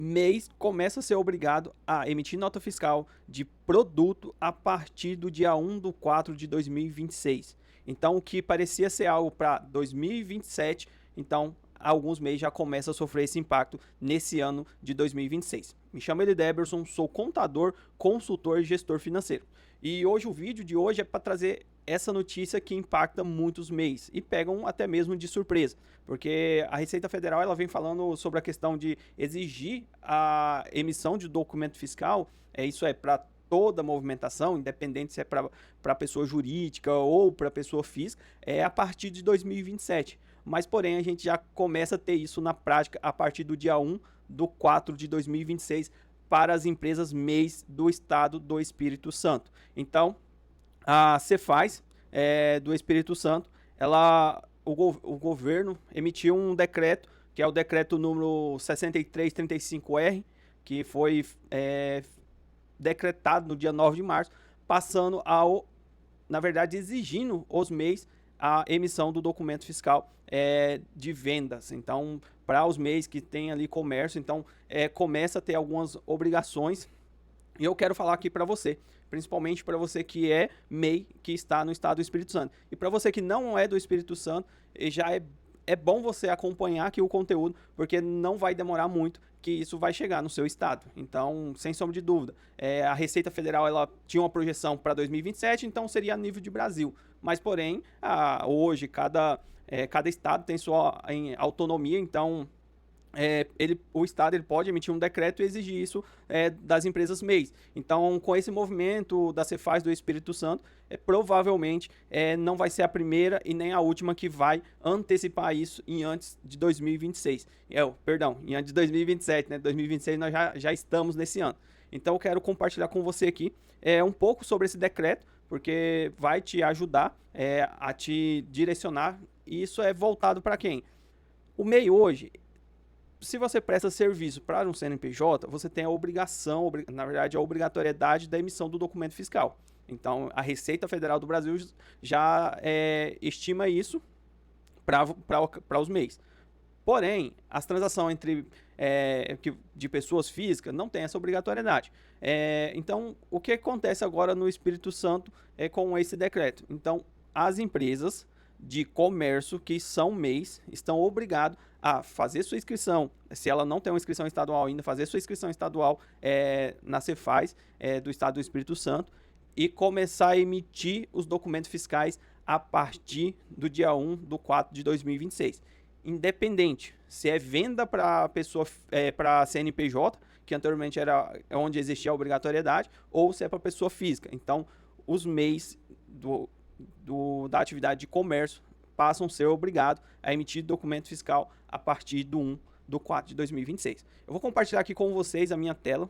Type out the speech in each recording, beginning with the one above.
mês começa a ser obrigado a emitir nota fiscal de produto a partir do dia 1/4 de 2026. Então, o que parecia ser algo para 2027, então alguns mês já começa a sofrer esse impacto nesse ano de 2026. Me chamo Elideberson, sou contador, consultor e gestor financeiro. E hoje o vídeo de hoje é para trazer essa notícia que impacta muitos MEIs e pegam até mesmo de surpresa, porque a Receita Federal ela vem falando sobre a questão de exigir a emissão de documento fiscal, isso é para toda movimentação, independente se é para pessoa jurídica ou para pessoa física, a partir de 2027. Mas, porém, a gente já começa a ter isso na prática a partir do dia 1/4 de 2026 para as empresas MEIs do Estado do Espírito Santo. Então, a Cefaz do Espírito Santo, o governo emitiu um decreto, que é o decreto número 6335R, que foi decretado no dia 9 de março, passando na verdade, exigindo os MEIs a emissão do documento fiscal de vendas. Então, para os MEIs que têm ali comércio, então começa a ter algumas obrigações. E eu quero falar aqui para você, principalmente para você que é MEI, que está no estado do Espírito Santo. E para você que não é do Espírito Santo, já é bom você acompanhar aqui o conteúdo, porque não vai demorar muito que isso vai chegar no seu estado. Então, sem sombra de dúvida, a Receita Federal ela tinha uma projeção para 2027, então seria a nível de Brasil. Mas, porém, hoje cada estado tem sua autonomia, então o Estado ele pode emitir um decreto e exigir isso das empresas MEIs. Então, com esse movimento da Cefaz do Espírito Santo, provavelmente não vai ser a primeira e nem a última que vai antecipar isso em antes de 2026. Perdão, em antes de 2027, né? 2026 nós já estamos nesse ano. Então, eu quero compartilhar com você aqui um pouco sobre esse decreto, porque vai te ajudar a te direcionar. E isso é voltado para quem? O MEI hoje, se você presta serviço para um CNPJ, você tem a obrigação, na verdade, a obrigatoriedade da emissão do documento fiscal. Então, a Receita Federal do Brasil já estima isso para os MEIs. Porém, as transações de pessoas físicas não tem essa obrigatoriedade. Então, o que acontece agora no Espírito Santo com esse decreto? Então, as empresas de comércio que são MEIs estão obrigados a fazer sua inscrição, se ela não tem uma inscrição estadual ainda, fazer sua inscrição estadual na Cefaz do Estado do Espírito Santo e começar a emitir os documentos fiscais a partir do dia 1/4 de 2026. Independente se é venda para pessoa, para CNPJ, que anteriormente era onde existia a obrigatoriedade, ou se é para pessoa física. Então, os MEIs da atividade de comércio passam a ser obrigados a emitir documento fiscal a partir do 1/4 de 2026. Eu vou compartilhar aqui com vocês a minha tela,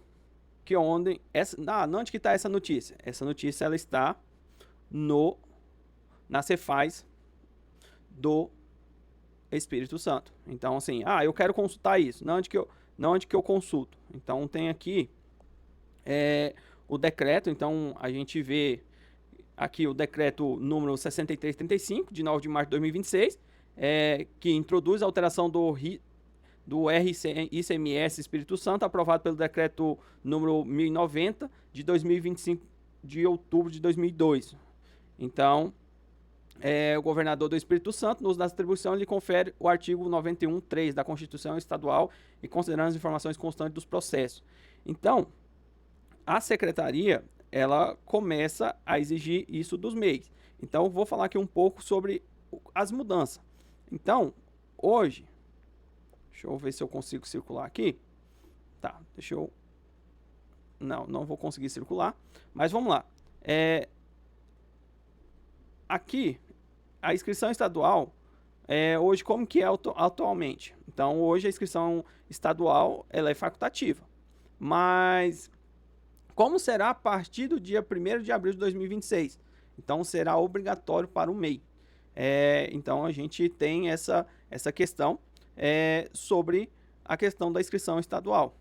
que onde onde que está essa notícia? Essa notícia ela está na Cefaz do Espírito Santo. Então, assim, eu quero consultar isso. Onde que eu consulto? Então, tem aqui o decreto. Então, a gente vê aqui o decreto número 6335, de 9 de março de 2026, que introduz a alteração do ICMS Espírito Santo, aprovado pelo decreto número 1090, de 2025, de outubro de 2002. Então, o governador do Espírito Santo, no uso da atribuição, lhe confere o artigo 91.3 da Constituição Estadual e considerando as informações constantes dos processos. Então, a secretaria ela começa a exigir isso dos MEIs. Então, eu vou falar aqui um pouco sobre as mudanças. Então, hoje, deixa eu ver se eu consigo circular aqui. Tá, deixa eu... Não vou conseguir circular, mas vamos lá. Aqui, a inscrição estadual, hoje como que é atualmente? Então, hoje a inscrição estadual ela é facultativa, mas como será a partir do dia 1º de abril de 2026? Então, será obrigatório para o MEI. Então, a gente tem essa questão sobre a questão da inscrição estadual.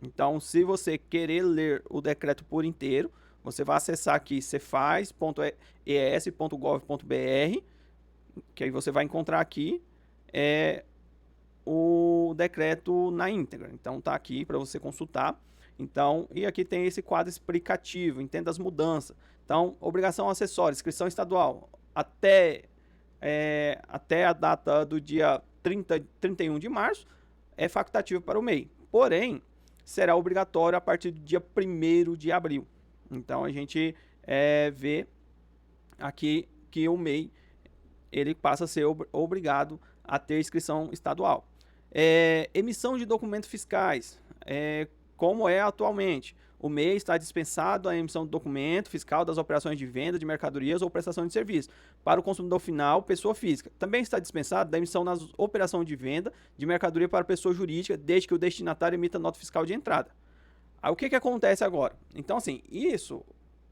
Então, se você querer ler o decreto por inteiro, você vai acessar aqui cefaz.es.gov.br, que aí você vai encontrar aqui o decreto na íntegra. Então tá aqui para você consultar. Então, e aqui tem esse quadro explicativo, entenda as mudanças. Então, obrigação acessória, inscrição estadual, até a data do dia 31 de março, é facultativo para o MEI. Porém, será obrigatório a partir do dia 1º de abril. Então, a gente vê aqui que o MEI ele passa a ser obrigado a ter inscrição estadual. Emissão de documentos fiscais, como é atualmente. O MEI está dispensado a emissão do documento fiscal das operações de venda de mercadorias ou prestação de serviço para o consumidor final, pessoa física. Também está dispensado da emissão nas operações de venda de mercadoria para pessoa jurídica, desde que o destinatário emita nota fiscal de entrada. Aí o que acontece agora? Então, assim,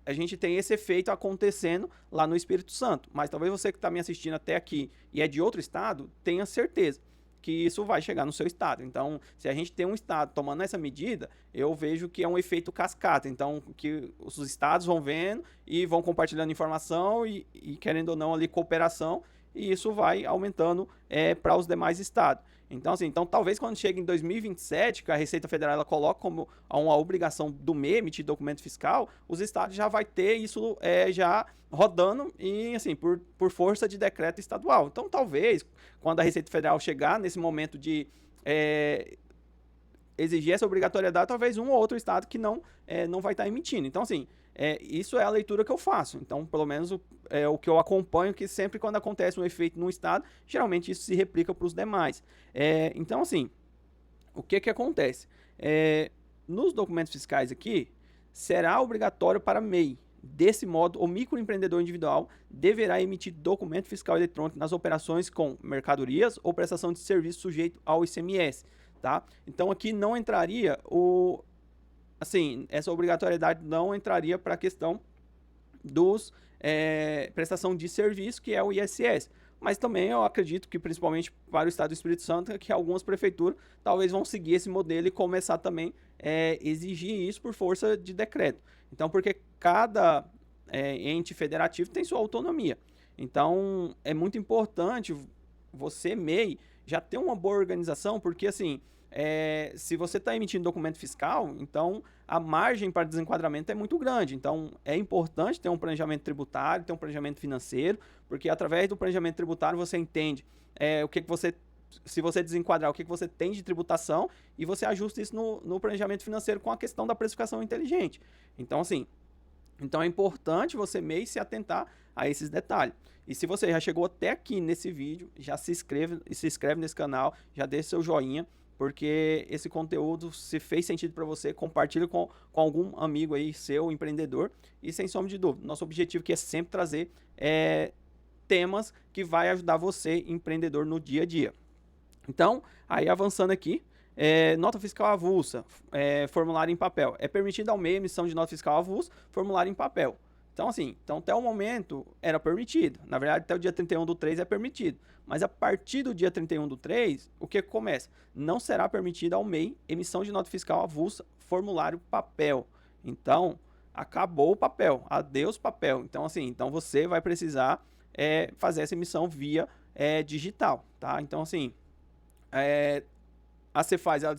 a gente tem esse efeito acontecendo lá no Espírito Santo. Mas talvez você que está me assistindo até aqui e é de outro estado, tenha certeza que isso vai chegar no seu estado. Então, se a gente tem um estado tomando essa medida, eu vejo que é um efeito cascata. Então, que os estados vão vendo e vão compartilhando informação e querendo ou não ali cooperação, e isso vai aumentando para os demais estados. Então, assim, talvez quando chega em 2027, que a Receita Federal ela coloca como uma obrigação do MEI emitir documento fiscal, os estados já vai ter isso já rodando e, assim, por força de decreto estadual. Então, talvez, quando a Receita Federal chegar nesse momento de exigir essa obrigatoriedade, talvez um ou outro estado que não vai estar emitindo. Então, assim, isso é a leitura que eu faço. Então, pelo menos o que eu acompanho, que sempre quando acontece um efeito num estado, geralmente isso se replica para os demais. Então, assim, o que acontece? Nos documentos fiscais aqui, será obrigatório para MEI. Desse modo, o microempreendedor individual deverá emitir documento fiscal eletrônico nas operações com mercadorias ou prestação de serviço sujeito ao ICMS. Tá? Então, aqui não entraria essa obrigatoriedade não entraria para a questão dos prestação de serviço, que é o ISS. Mas também eu acredito que, principalmente para o estado do Espírito Santo, que algumas prefeituras talvez vão seguir esse modelo e começar também exigir isso por força de decreto. Então, porque cada ente federativo tem sua autonomia. Então, é muito importante você, MEI, já ter uma boa organização, porque assim, se você está emitindo documento fiscal, então a margem para desenquadramento é muito grande. Então, é importante ter um planejamento tributário, ter um planejamento financeiro, porque através do planejamento tributário você entende se você desenquadrar, o que você tem de tributação e você ajusta isso no planejamento financeiro com a questão da precificação inteligente. Então, assim, é importante você MEI se atentar a esses detalhes. E se você já chegou até aqui nesse vídeo, já se inscreve nesse canal, já deixa seu joinha, porque esse conteúdo, se fez sentido para você, compartilhe com algum amigo aí, seu empreendedor, e sem sombra de dúvida, nosso objetivo aqui é sempre trazer temas que vai ajudar você, empreendedor, no dia a dia. Então, aí avançando aqui, nota fiscal avulsa, formulário em papel. É permitido ao MEI emissão de nota fiscal avulsa, formulário em papel. Então, assim, até o momento era permitido. Na verdade, até o dia 31/3 é permitido. Mas a partir do dia 31/3, o que começa? Não será permitido ao MEI emissão de nota fiscal avulsa, formulário papel. Então, acabou o papel. Adeus papel. Então, assim, você vai precisar fazer essa emissão via digital, tá? Então, assim, a Cefaz ela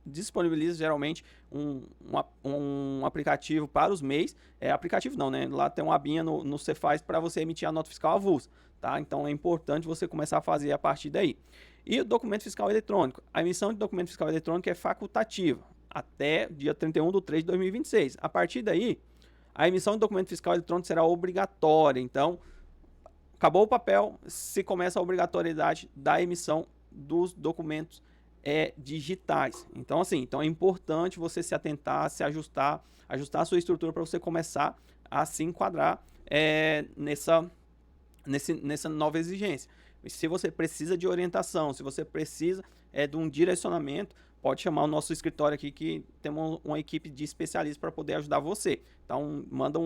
disponibiliza geralmente um aplicativo para os MEIs. Aplicativo não, né? Lá tem uma abinha no Cefaz para você emitir a nota fiscal avulsa. Tá? Então é importante você começar a fazer a partir daí. E o documento fiscal eletrônico. A emissão de documento fiscal eletrônico é facultativa até dia 31/3 de 2026. A partir daí, a emissão de documento fiscal eletrônico será obrigatória. Então, acabou o papel, se começa a obrigatoriedade da emissão dos documentos digitais. Então, assim, é importante você se atentar, se ajustar a sua estrutura para você começar a se enquadrar nessa nova exigência. Se você precisa de orientação, se você precisa de um direcionamento, pode chamar o nosso escritório aqui, que temos uma equipe de especialistas para poder ajudar você. Então, manda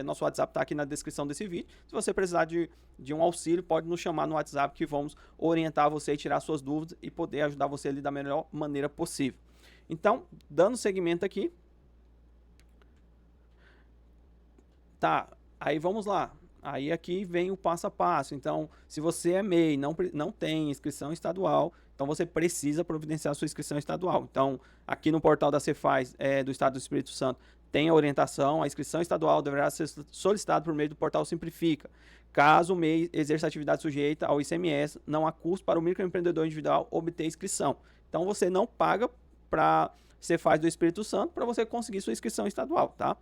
nosso WhatsApp está aqui na descrição desse vídeo. Se você precisar de um auxílio, pode nos chamar no WhatsApp, que vamos orientar você e tirar suas dúvidas e poder ajudar você ali da melhor maneira possível. Então, dando seguimento aqui. Tá, aí vamos lá. Aí aqui vem o passo a passo. Então, se você é MEI, não tem inscrição estadual, então você precisa providenciar a sua inscrição estadual. Então, aqui no portal da Cefaz do Estado do Espírito Santo tem a orientação, a inscrição estadual deverá ser solicitada por meio do portal Simplifica. Caso o MEI exerça atividade sujeita ao ICMS, não há custo para o microempreendedor individual obter inscrição. Então, você não paga para Cefaz do Espírito Santo para você conseguir sua inscrição estadual, tá?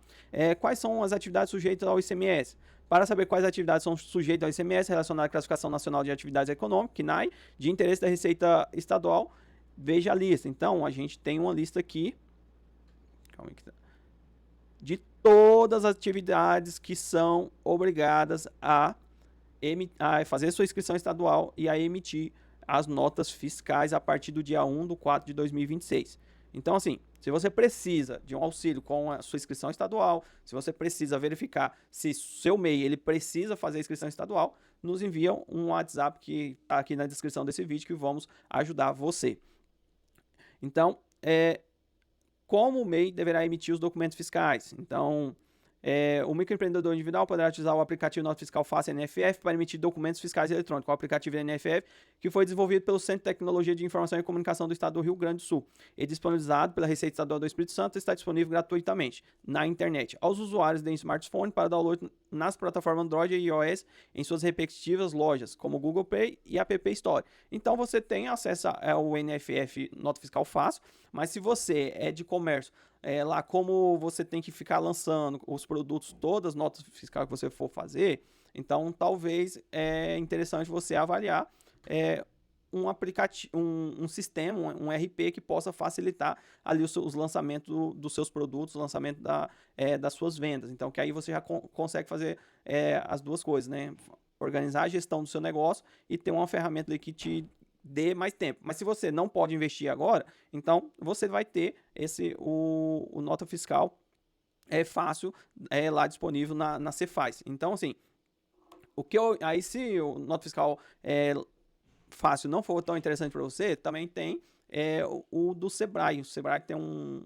Quais são as atividades sujeitas ao ICMS? Para saber quais atividades são sujeitas ao ICMS relacionadas à Classificação Nacional de Atividades Econômicas, CNAE, de interesse da Receita Estadual, veja a lista. Então, a gente tem uma lista aqui, calma aí que tá, de todas as atividades que são obrigadas a fazer sua inscrição estadual e a emitir as notas fiscais a partir do dia 1/4/2026. Então, assim, se você precisa de um auxílio com a sua inscrição estadual, se você precisa verificar se seu MEI ele precisa fazer a inscrição estadual, nos envia um WhatsApp que está aqui na descrição desse vídeo que vamos ajudar você. Então, como o MEI deverá emitir os documentos fiscais? Então, o microempreendedor individual poderá utilizar o aplicativo Nota Fiscal Fácil NFF para emitir documentos fiscais eletrônicos. O aplicativo NFF, que foi desenvolvido pelo Centro de Tecnologia de Informação e Comunicação do Estado do Rio Grande do Sul e disponibilizado pela Receita Estadual do Espírito Santo, está disponível gratuitamente na internet aos usuários de smartphone para download nas plataformas Android e iOS em suas respectivas lojas, como Google Play e App Store. Então você tem acesso ao NFF Nota Fiscal Fácil, mas se você é de comércio, lá como você tem que ficar lançando os produtos, todas as notas fiscais que você for fazer, então talvez é interessante você avaliar um aplicativo, um sistema, um RP que possa facilitar ali os lançamentos dos seus produtos, o lançamento das suas vendas. Então, que aí você já consegue fazer as duas coisas, né? Organizar a gestão do seu negócio e ter uma ferramenta ali que te dê mais tempo. Mas se você não pode investir agora, então você vai ter o nota fiscal fácil lá disponível na Cefaz. Então, assim, aí se o nota fiscal fácil não for tão interessante para você, também tem o do Sebrae. O Sebrae tem um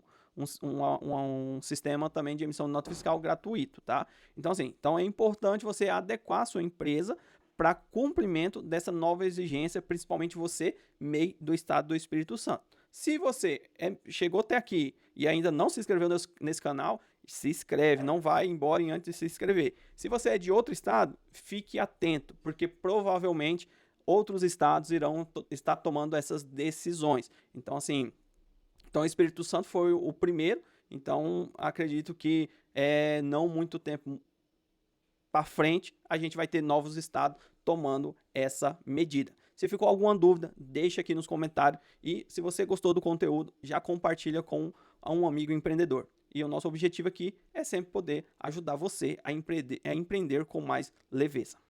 sistema também de emissão de nota fiscal gratuito, tá? Então, assim, então é importante você adequar a sua empresa para cumprimento dessa nova exigência, principalmente você, MEI do Estado do Espírito Santo. Se você chegou até aqui e ainda não se inscreveu nesse canal, se inscreve, não vai embora antes de se inscrever. Se você é de outro estado, fique atento, porque provavelmente outros estados irão estar tomando essas decisões. Então, assim, o Espírito Santo foi o primeiro, então acredito que não muito tempo para frente a gente vai ter novos estados tomando essa medida. Se ficou alguma dúvida, deixa aqui nos comentários e se você gostou do conteúdo, já compartilha com um amigo empreendedor. E o nosso objetivo aqui é sempre poder ajudar você a empreender com mais leveza.